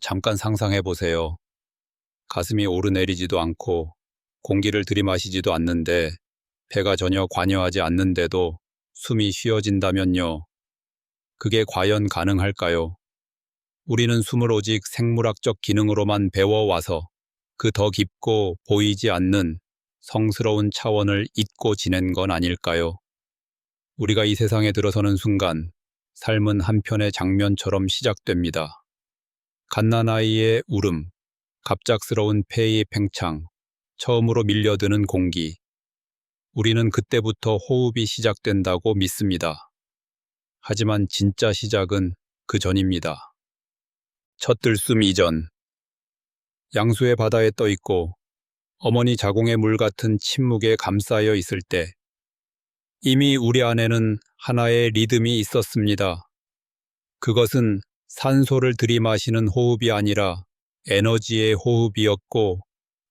잠깐 상상해 보세요. 가슴이 오르내리지도 않고 공기를 들이마시지도 않는데 배가 전혀 관여하지 않는데도 숨이 쉬어진다면요. 그게 과연 가능할까요? 우리는 숨을 오직 생물학적 기능으로만 배워와서 그 더 깊고 보이지 않는 성스러운 차원을 잊고 지낸 건 아닐까요? 우리가 이 세상에 들어서는 순간 삶은 한 편의 장면처럼 시작됩니다. 갓난아이의 울음, 갑작스러운 폐의 팽창, 처음으로 밀려드는 공기. 우리는 그때부터 호흡이 시작된다고 믿습니다. 하지만 진짜 시작은 그 전입니다. 첫 들숨 이전. 양수의 바다에 떠 있고 어머니 자궁의 물 같은 침묵에 감싸여 있을 때 이미 우리 안에는 하나의 리듬이 있었습니다. 그것은 산소를 들이마시는 호흡이 아니라 에너지의 호흡이었고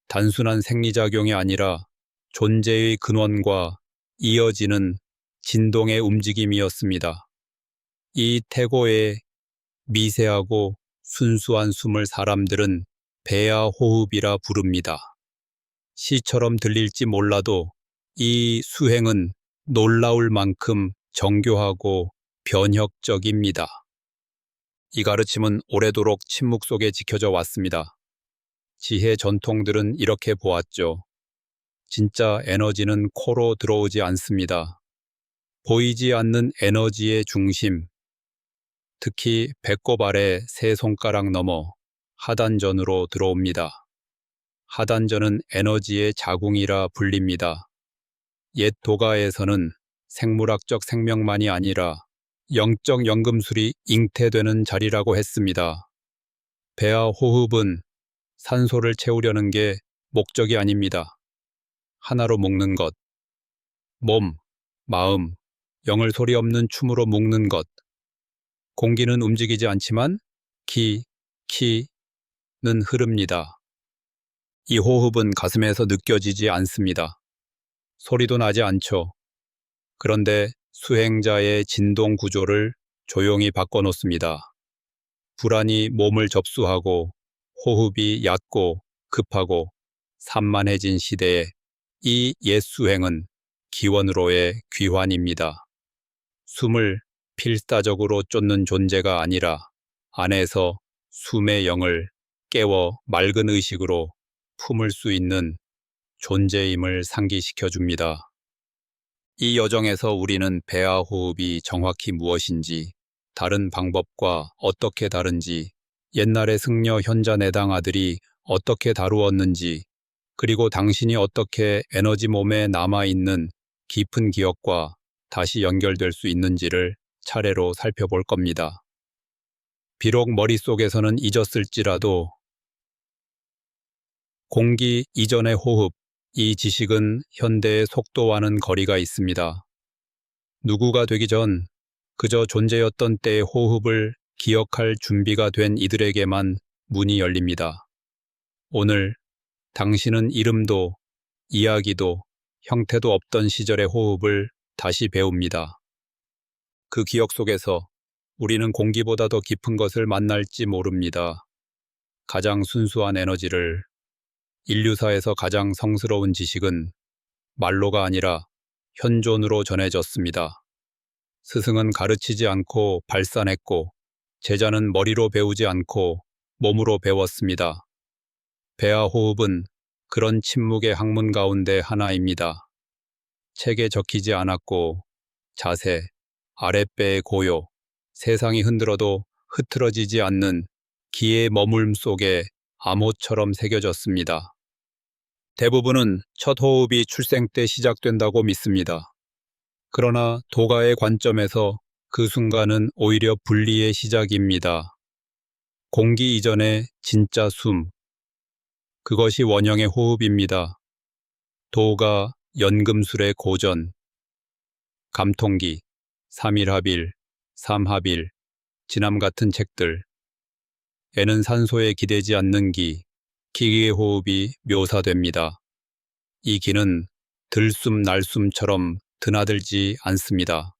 단순한 생리작용이 아니라 존재의 근원과 이어지는 진동의 움직임이었습니다. 이 태고의 미세하고 순수한 숨을 사람들은 배아 호흡이라 부릅니다. 시처럼 들릴지 몰라도 이 수행은 놀라울 만큼 정교하고 변혁적입니다. 이 가르침은 오래도록 침묵 속에 지켜져 왔습니다. 지혜 전통들은 이렇게 보았죠. 진짜 에너지는 코로 들어오지 않습니다. 보이지 않는 에너지의 중심, 특히 배꼽 아래 세 손가락 넘어 하단전으로 들어옵니다. 하단전은 에너지의 자궁이라 불립니다. 옛 도가에서는 생물학적 생명만이 아니라 영적 연금술이 잉태되는 자리라고 했습니다. 배아 호흡은 산소를 채우려는 게 목적이 아닙니다. 하나로 묶는 것, 몸, 마음, 영을 소리 없는 춤으로 묶는 것. 공기는 움직이지 않지만 키는 흐릅니다. 이 호흡은 가슴에서 느껴지지 않습니다. 소리도 나지 않죠. 그런데 수행자의 진동 구조를 조용히 바꿔놓습니다. 불안이 몸을 접수하고 호흡이 얕고 급하고 산만해진 시대에 이 옛 수행은 기원으로의 귀환입니다. 숨을 필사적으로 쫓는 존재가 아니라 안에서 숨의 영을 깨워 맑은 의식으로 품을 수 있는 존재임을 상기시켜 줍니다. 이 여정에서 우리는 배아 호흡이 정확히 무엇인지, 다른 방법과 어떻게 다른지, 옛날의 승려 현자내당 아들이 어떻게 다루었는지, 그리고 당신이 어떻게 에너지 몸에 남아있는 깊은 기억과 다시 연결될 수 있는지를 차례로 살펴볼 겁니다. 비록 머릿속에서는 잊었을지라도 공기 이전의 호흡, 이 지식은 현대의 속도와는 거리가 있습니다. 누구가 되기 전 그저 존재였던 때의 호흡을 기억할 준비가 된 이들에게만 문이 열립니다. 오늘 당신은 이름도 이야기도 형태도 없던 시절의 호흡을 다시 배웁니다. 그 기억 속에서 우리는 공기보다 더 깊은 것을 만날지 모릅니다. 가장 순수한 에너지를, 인류사에서 가장 성스러운 지식은 말로가 아니라 현존으로 전해졌습니다. 스승은 가르치지 않고 발산했고 제자는 머리로 배우지 않고 몸으로 배웠습니다. 배아 호흡은 그런 침묵의 학문 가운데 하나입니다. 책에 적히지 않았고 자세, 아랫배의 고요, 세상이 흔들어도 흐트러지지 않는 기의 머물m 속에 암호처럼 새겨졌습니다. 대부분은 첫 호흡이 출생 때 시작된다고 믿습니다. 그러나 도가의 관점에서 그 순간은 오히려 분리의 시작입니다. 공기 이전의 진짜 숨, 그것이 원형의 호흡입니다. 도가 연금술의 고전, 감통기, 삼일합일, 삼합일, 진암 같은 책들, 애는 산소에 기대지 않는 기의 호흡이 묘사됩니다. 이 기는 들숨 날숨처럼 드나들지 않습니다.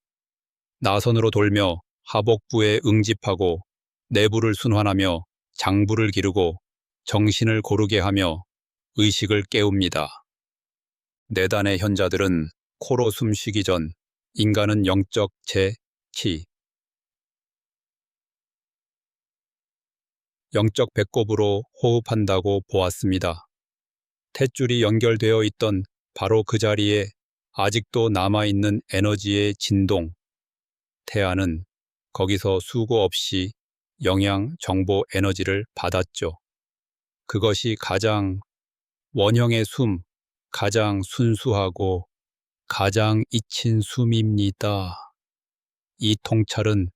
나선으로 돌며 하복부에 응집하고 내부를 순환하며 장부를 기르고 정신을 고르게 하며 의식을 깨웁니다. 내단의 현자들은 코로 숨쉬기 전 인간은 영적 제-치, 영적 배꼽으로 호흡한다고 보았습니다. 탯줄이 연결되어 있던 바로 그 자리에 아직도 남아있는 에너지의 진동, 태아는 거기서 수고 없이 영양, 정보, 에너지를 받았죠. 그것이 가장 원형의 숨, 가장 순수하고 가장 잊힌 숨입니다. 이 통찰은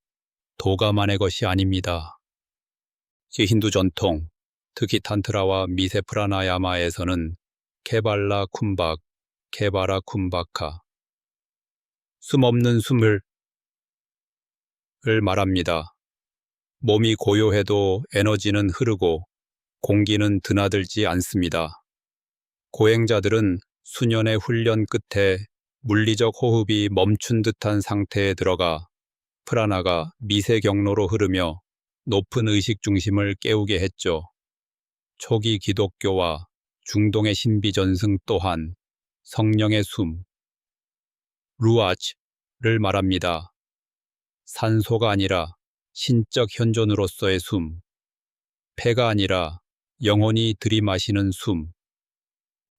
도가만의 것이 아닙니다. 힌두 전통, 특히 탄트라와 미세 프라나야마에서는 케발라 쿰박, 케바라 쿰바카, 숨 없는 숨을 말합니다. 몸이 고요해도 에너지는 흐르고 공기는 드나들지 않습니다. 고행자들은 수년의 훈련 끝에 물리적 호흡이 멈춘 듯한 상태에 들어가 프라나가 미세 경로로 흐르며 높은 의식 중심을 깨우게 했죠. 초기 기독교와 중동의 신비 전승 또한 성령의 숨, 루아치를 말합니다. 산소가 아니라 신적 현존으로서의 숨, 폐가 아니라 영혼이 들이마시는 숨.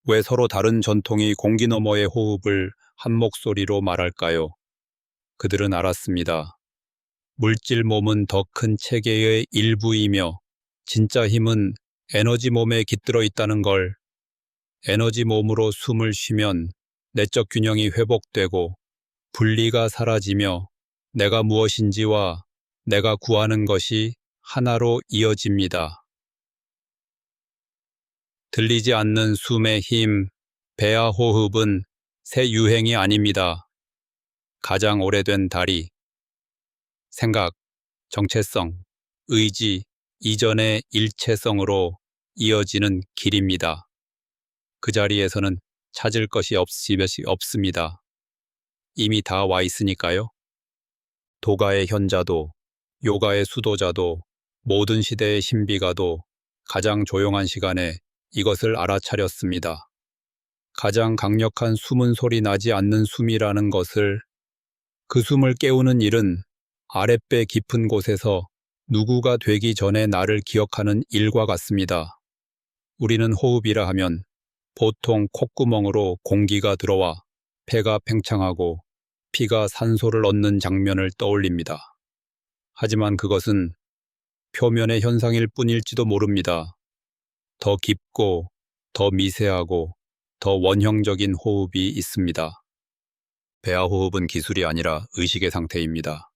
왜 서로 다른 전통이 공기 너머의 호흡을 한 목소리로 말할까요? 그들은 알았습니다. 물질 몸은 더 큰 체계의 일부이며 진짜 힘은 에너지 몸에 깃들어 있다는 걸. 에너지 몸으로 숨을 쉬면 내적 균형이 회복되고 분리가 사라지며 내가 무엇인지와 내가 구하는 것이 하나로 이어집니다. 들리지 않는 숨의 힘, 배아 호흡은 새 유행이 아닙니다. 가장 오래된 다리, 생각, 정체성, 의지, 이전의 일체성으로 이어지는 길입니다. 그 자리에서는 찾을 것이 없습니다. 이미 다 와 있으니까요. 도가의 현자도, 요가의 수도자도, 모든 시대의 신비가도 가장 조용한 시간에 이것을 알아차렸습니다. 가장 강력한 숨은 소리 나지 않는 숨이라는 것을, 그 숨을 깨우는 일은 아랫배 깊은 곳에서 누구가 되기 전에 나를 기억하는 일과 같습니다. 우리는 호흡이라 하면 보통 콧구멍으로 공기가 들어와 폐가 팽창하고 피가 산소를 얻는 장면을 떠올립니다. 하지만 그것은 표면의 현상일 뿐일지도 모릅니다. 더 깊고 더 미세하고 더 원형적인 호흡이 있습니다. 배아 호흡은 기술이 아니라 의식의 상태입니다.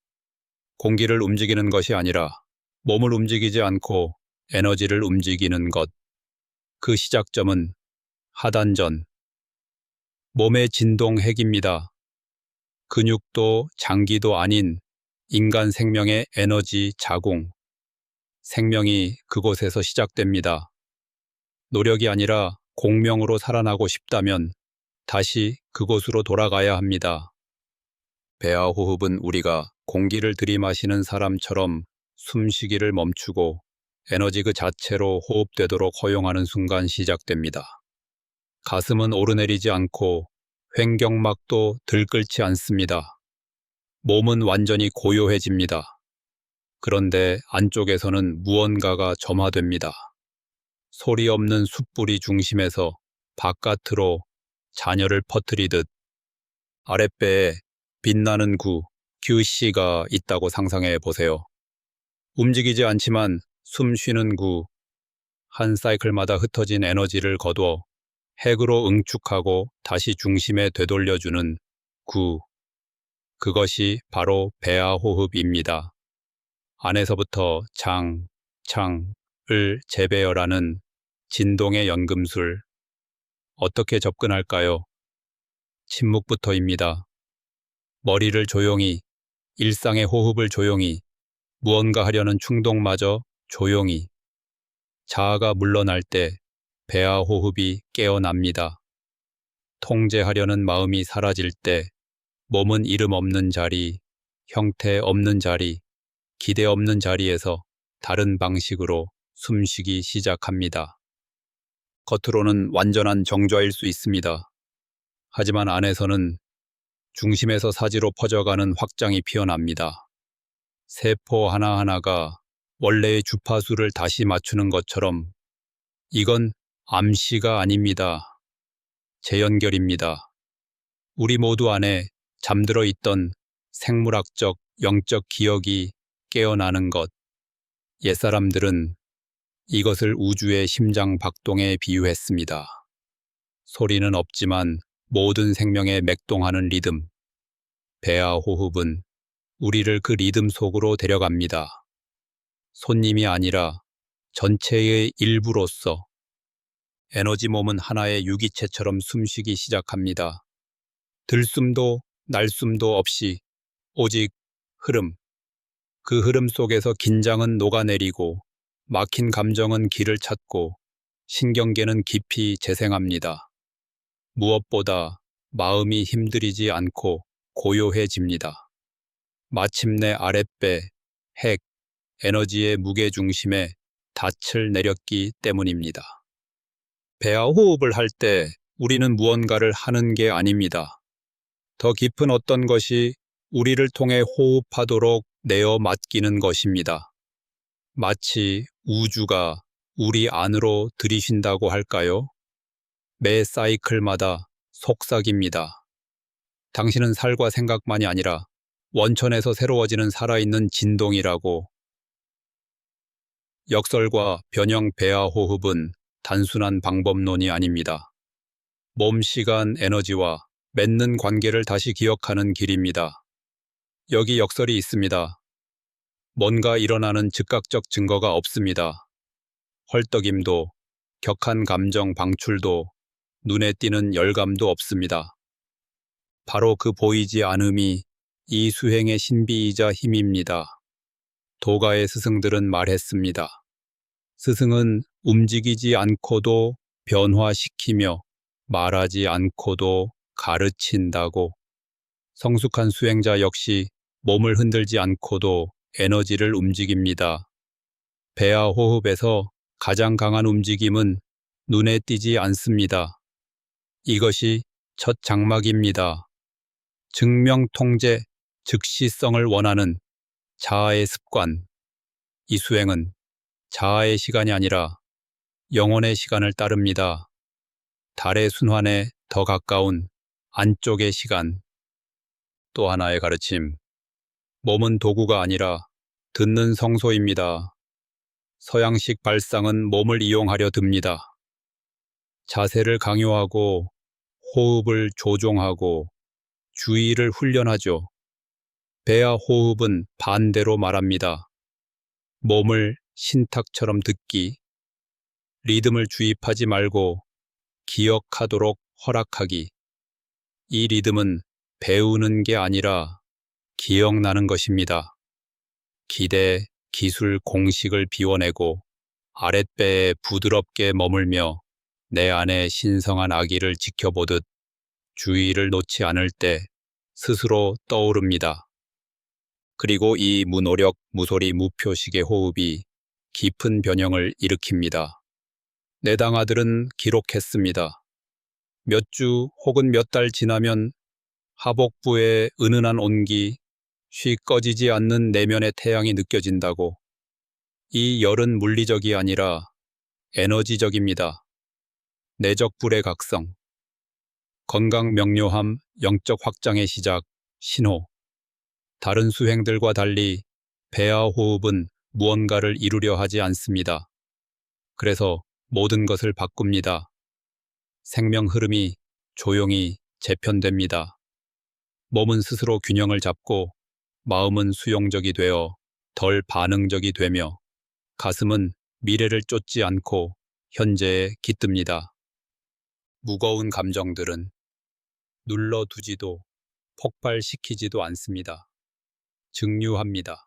공기를 움직이는 것이 아니라 몸을 움직이지 않고 에너지를 움직이는 것. 그 시작점은 하단전, 몸의 진동 핵입니다. 근육도 장기도 아닌 인간 생명의 에너지 자궁. 생명이 그곳에서 시작됩니다. 노력이 아니라 공명으로 살아나고 싶다면 다시 그곳으로 돌아가야 합니다. 배아 호흡은 우리가 공기를 들이마시는 사람처럼 숨쉬기를 멈추고 에너지 그 자체로 호흡되도록 허용하는 순간 시작됩니다. 가슴은 오르내리지 않고 횡격막도 들끓지 않습니다. 몸은 완전히 고요해집니다. 그런데 안쪽에서는 무언가가 점화됩니다. 소리 없는 숯불이 중심에서 바깥으로 잔여를 퍼뜨리듯. 아랫배에 빛나는 구, 규씨가 있다고 상상해 보세요. 움직이지 않지만 숨 쉬는 구, 한 사이클마다 흩어진 에너지를 거두어 핵으로 응축하고 다시 중심에 되돌려주는 구. 그것이 바로 배아 호흡입니다. 안에서부터 장, 창을 재배열하는 진동의 연금술. 어떻게 접근할까요? 침묵부터입니다. 머리를 조용히, 일상의 호흡을 조용히, 무언가 하려는 충동마저 조용히. 자아가 물러날 때 배아 호흡이 깨어납니다. 통제하려는 마음이 사라질 때 몸은 이름 없는 자리, 형태 없는 자리, 기대 없는 자리에서 다른 방식으로 숨쉬기 시작합니다. 겉으로는 완전한 정좌일 수 있습니다. 하지만 안에서는 중심에서 사지로 퍼져가는 확장이 피어납니다. 세포 하나하나가 원래의 주파수를 다시 맞추는 것처럼 이건 암시가 아닙니다. 재연결입니다. 우리 모두 안에 잠들어 있던 생물학적, 영적 기억이 깨어나는 것. 옛사람들은 이것을 우주의 심장 박동에 비유했습니다. 소리는 없지만 모든 생명에 맥동하는 리듬. 배아 호흡은 우리를 그 리듬 속으로 데려갑니다. 손님이 아니라 전체의 일부로서. 에너지 몸은 하나의 유기체처럼 숨쉬기 시작합니다. 들숨도 날숨도 없이 오직 흐름. 그 흐름 속에서 긴장은 녹아내리고 막힌 감정은 길을 찾고 신경계는 깊이 재생합니다. 무엇보다 마음이 힘들이지 않고 고요해집니다. 마침내 아랫배, 핵, 에너지의 무게중심에 닻을 내렸기 때문입니다. 배아 호흡을 할 때 우리는 무언가를 하는 게 아닙니다. 더 깊은 어떤 것이 우리를 통해 호흡하도록 내어 맡기는 것입니다. 마치 우주가 우리 안으로 들이쉰다고 할까요? 매 사이클마다 속삭입니다. 당신은 살과 생각만이 아니라 원천에서 새로워지는 살아있는 진동이라고. 역설과 변형 배아 호흡은 단순한 방법론이 아닙니다. 몸, 시간, 에너지와 맺는 관계를 다시 기억하는 길입니다. 여기 역설이 있습니다. 뭔가 일어나는 즉각적 증거가 없습니다. 헐떡임도, 격한 감정 방출도, 눈에 띄는 열감도 없습니다. 바로 그 보이지 않음이 이 수행의 신비이자 힘입니다. 도가의 스승들은 말했습니다. 스승은 움직이지 않고도 변화시키며 말하지 않고도 가르친다고. 성숙한 수행자 역시 몸을 흔들지 않고도 에너지를 움직입니다. 배아 호흡에서 가장 강한 움직임은 눈에 띄지 않습니다. 이것이 첫 장막입니다. 증명 통제, 즉시성을 원하는 자아의 습관. 이 수행은 자아의 시간이 아니라 영혼의 시간을 따릅니다. 달의 순환에 더 가까운 안쪽의 시간. 또 하나의 가르침. 몸은 도구가 아니라 듣는 성소입니다. 서양식 발상은 몸을 이용하려 듭니다. 자세를 강요하고 호흡을 조종하고 주의를 훈련하죠. 배아 호흡은 반대로 말합니다. 몸을 신탁처럼 듣기, 리듬을 주입하지 말고 기억하도록 허락하기. 이 리듬은 배우는 게 아니라 기억나는 것입니다. 기대, 기술, 공식을 비워내고 아랫배에 부드럽게 머물며 내 안의 신성한 아기를 지켜보듯 주의를 놓지 않을 때 스스로 떠오릅니다. 그리고 이 무노력, 무소리, 무표식의 호흡이 깊은 변형을 일으킵니다. 내당 아들은 기록했습니다. 몇 주 혹은 몇 달 지나면 하복부의 은은한 온기, 쉬 꺼지지 않는 내면의 태양이 느껴진다고. 이 열은 물리적이 아니라 에너지적입니다. 내적 불의 각성, 건강 명료함, 영적 확장의 시작, 신호. 다른 수행들과 달리 배아 호흡은 무언가를 이루려 하지 않습니다. 그래서 모든 것을 바꿉니다. 생명 흐름이 조용히 재편됩니다. 몸은 스스로 균형을 잡고 마음은 수용적이 되어 덜 반응적이 되며 가슴은 미래를 쫓지 않고 현재에 깃듭니다. 무거운 감정들은 눌러두지도 폭발시키지도 않습니다. 증류합니다.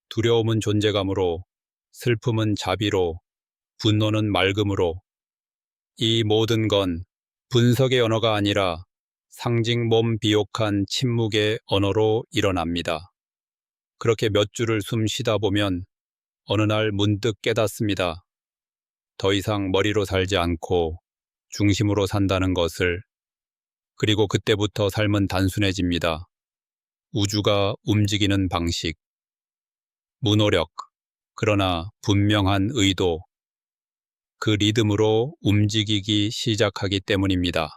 두려움은 존재감으로, 슬픔은 자비로, 분노는 맑음으로. 이 모든 건 분석의 언어가 아니라 상징 몸 비옥한 침묵의 언어로 일어납니다. 그렇게 몇 주를 숨 쉬다 보면 어느 날 문득 깨닫습니다. 더 이상 머리로 살지 않고 중심으로 산다는 것을. 그리고 그때부터 삶은 단순해집니다. 우주가 움직이는 방식, 무노력, 그러나 분명한 의도, 그 리듬으로 움직이기 시작하기 때문입니다.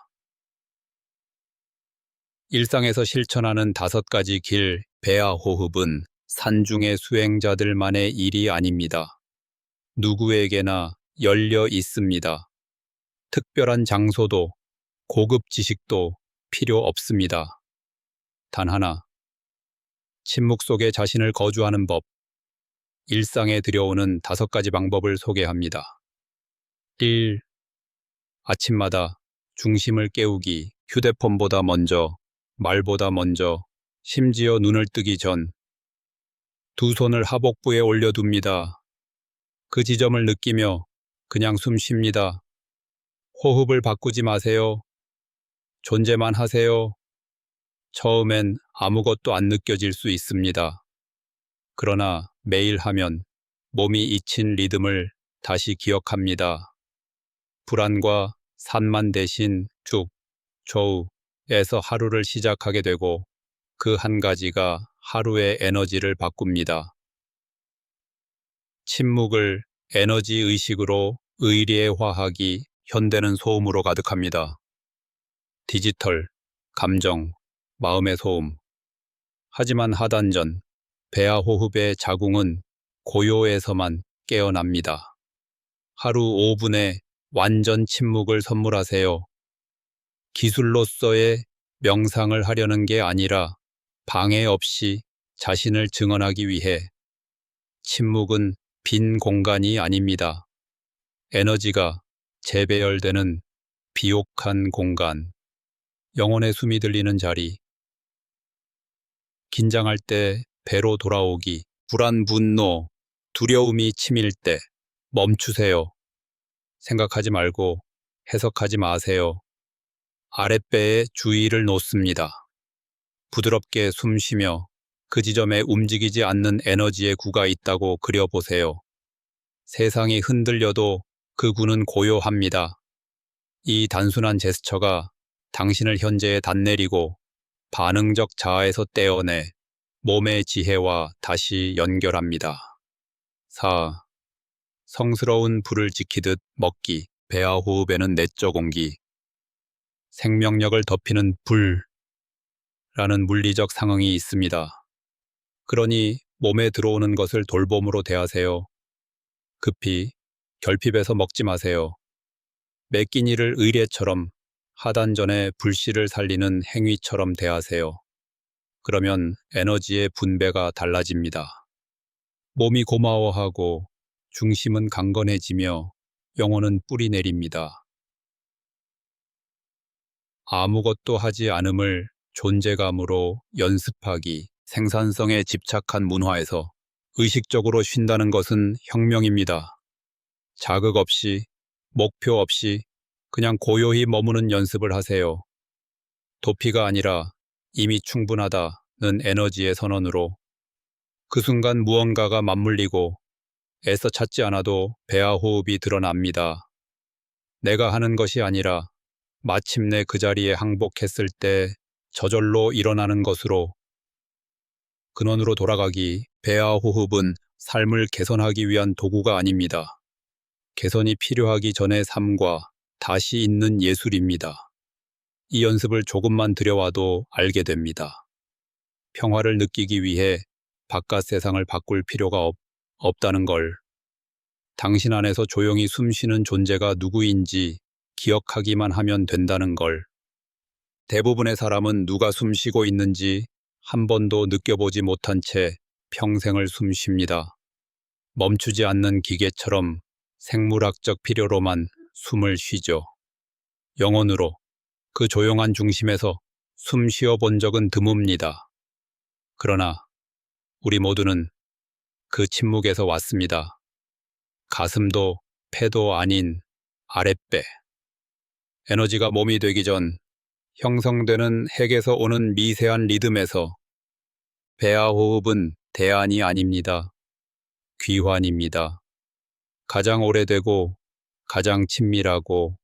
일상에서 실천하는 5가지 길, 배아 호흡은 산중의 수행자들만의 일이 아닙니다. 누구에게나 열려 있습니다. 특별한 장소도 고급 지식도 필요 없습니다. 단 하나, 침묵 속에 자신을 거주하는 법, 일상에 들여오는 5가지 방법을 소개합니다. 1. 아침마다 중심을 깨우기, 휴대폰보다 먼저, 말보다 먼저, 심지어 눈을 뜨기 전, 2손을 하복부에 올려둡니다. 그 지점을 느끼며 그냥 숨 쉽니다. 호흡을 바꾸지 마세요. 존재만 하세요. 처음엔 아무것도 안 느껴질 수 있습니다. 그러나 매일 하면 몸이 잊힌 리듬을 다시 기억합니다. 불안과 산만 대신 쭉, 좌우에서 하루를 시작하게 되고 그 한 가지가 하루의 에너지를 바꿉니다. 침묵을 에너지 의식으로 의례화하기, 현대는 소음으로 가득합니다. 디지털, 감정, 마음의 소음. 하지만 하단전, 배아 호흡의 자궁은 고요에서만 깨어납니다. 하루 5분의 완전 침묵을 선물하세요. 기술로서의 명상을 하려는 게 아니라 방해 없이 자신을 증언하기 위해. 침묵은 빈 공간이 아닙니다. 에너지가 재배열되는 비옥한 공간, 영혼의 숨이 들리는 자리. 긴장할 때 배로 돌아오기, 불안, 분노, 두려움이 치밀 때 멈추세요. 생각하지 말고 해석하지 마세요. 아랫배에 주의를 놓습니다. 부드럽게 숨 쉬며 그 지점에 움직이지 않는 에너지의 구가 있다고 그려보세요. 세상이 흔들려도 그 구는 고요합니다. 이 단순한 제스처가 당신을 현재에 단내리고 반응적 자아에서 떼어내 몸의 지혜와 다시 연결합니다. 4. 성스러운 불을 지키듯 먹기, 배아 호흡에는 내적 온기, 생명력을 덮이는 불라는 물리적 상응이 있습니다. 그러니 몸에 들어오는 것을 돌봄으로 대하세요. 급히 결핍해서 먹지 마세요. 매끼니를 의례처럼, 하단전의 불씨를 살리는 행위처럼 대하세요. 그러면 에너지의 분배가 달라집니다. 몸이 고마워하고 중심은 강건해지며 영혼은 뿌리 내립니다. 아무것도 하지 않음을 존재감으로 연습하기, 생산성에 집착한 문화에서 의식적으로 쉰다는 것은 혁명입니다. 자극 없이, 목표 없이 그냥 고요히 머무는 연습을 하세요. 도피가 아니라 이미 충분하다는 에너지의 선언으로 그 순간 무언가가 맞물리고 애써 찾지 않아도 배아 호흡이 드러납니다. 내가 하는 것이 아니라 마침내 그 자리에 항복했을 때 저절로 일어나는 것으로. 근원으로 돌아가기, 배아 호흡은 삶을 개선하기 위한 도구가 아닙니다. 개선이 필요하기 전의 삶과 다시 있는 예술입니다. 이 연습을 조금만 들여와도 알게 됩니다. 평화를 느끼기 위해 바깥 세상을 바꿀 필요가 없다는 걸. 당신 안에서 조용히 숨쉬는 존재가 누구인지 기억하기만 하면 된다는 걸. 대부분의 사람은 누가 숨쉬고 있는지 한 번도 느껴보지 못한 채 평생을 숨쉽니다. 멈추지 않는 기계처럼 생물학적 필요로만 숨을 쉬죠. 영혼으로, 그 조용한 중심에서 숨 쉬어본 적은 드뭅니다. 그러나 우리 모두는 그 침묵에서 왔습니다. 가슴도 폐도 아닌 아랫배. 에너지가 몸이 되기 전 형성되는 핵에서 오는 미세한 리듬에서. 배아 호흡은 대안이 아닙니다. 귀환입니다. 가장 오래되고 가장 친밀하고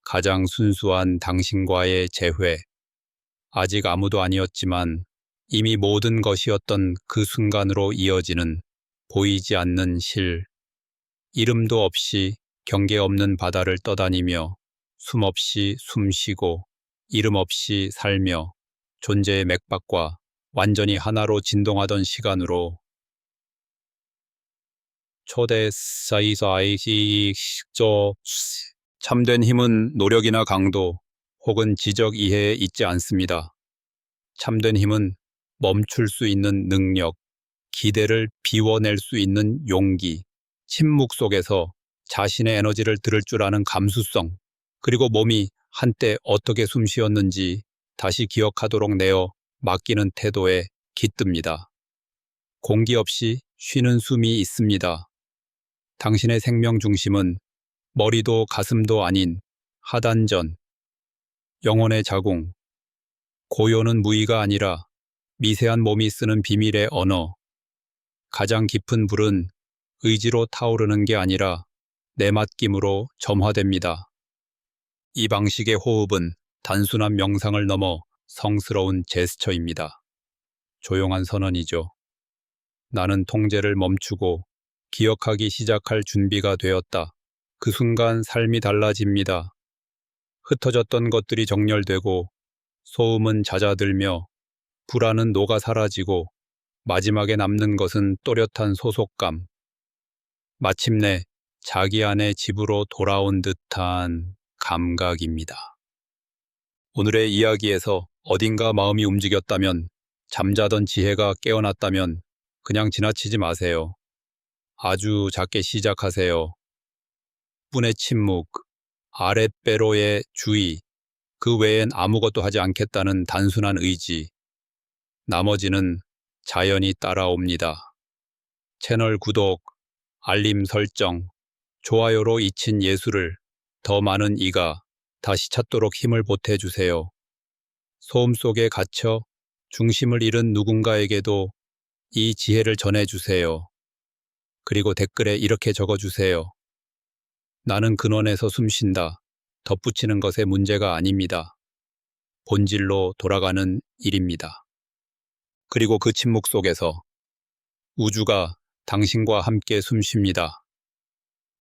가장 순수한 당신과의 재회. 아직 아무도 아니었지만 이미 모든 것이었던 그 순간으로 이어지는 보이지 않는 실. 이름도 없이 경계 없는 바다를 떠다니며 숨 없이 숨쉬고 이름 없이 살며 존재의 맥박과 완전히 하나로 진동하던 시간으로 초대 사이사이시 식조 참된 힘은 노력이나 강도 혹은 지적 이해에 있지 않습니다. 참된 힘은 멈출 수 있는 능력, 기대를 비워낼 수 있는 용기, 침묵 속에서 자신의 에너지를 들을 줄 아는 감수성, 그리고 몸이 한때 어떻게 숨 쉬었는지 다시 기억하도록 내어 맡기는 태도에 깃듭니다. 공기 없이 쉬는 숨이 있습니다. 당신의 생명 중심은 머리도 가슴도 아닌 하단전, 영혼의 자궁, 고요는 무의가 아니라 미세한 몸이 쓰는 비밀의 언어, 가장 깊은 불은 의지로 타오르는 게 아니라 내맡김으로 점화됩니다. 이 방식의 호흡은 단순한 명상을 넘어 성스러운 제스처입니다. 조용한 선언이죠. 나는 통제를 멈추고 기억하기 시작할 준비가 되었다. 그 순간 삶이 달라집니다. 흩어졌던 것들이 정렬되고 소음은 잦아들며 불안은 녹아 사라지고 마지막에 남는 것은 또렷한 소속감. 마침내 자기 안의 집으로 돌아온 듯한 감각입니다. 오늘의 이야기에서 어딘가 마음이 움직였다면, 잠자던 지혜가 깨어났다면 그냥 지나치지 마세요. 아주 작게 시작하세요. 뿐의 침묵, 아랫배로의 주의, 그 외엔 아무것도 하지 않겠다는 단순한 의지. 나머지는 자연히 따라옵니다. 채널 구독, 알림 설정, 좋아요로 잊힌 예술을 더 많은 이가 다시 찾도록 힘을 보태주세요. 소음 속에 갇혀 중심을 잃은 누군가에게도 이 지혜를 전해주세요. 그리고 댓글에 이렇게 적어주세요. 나는 근원에서 숨쉰다. 덧붙이는 것에 문제가 아닙니다. 본질로 돌아가는 일입니다. 그리고 그 침묵 속에서 우주가 당신과 함께 숨쉽니다.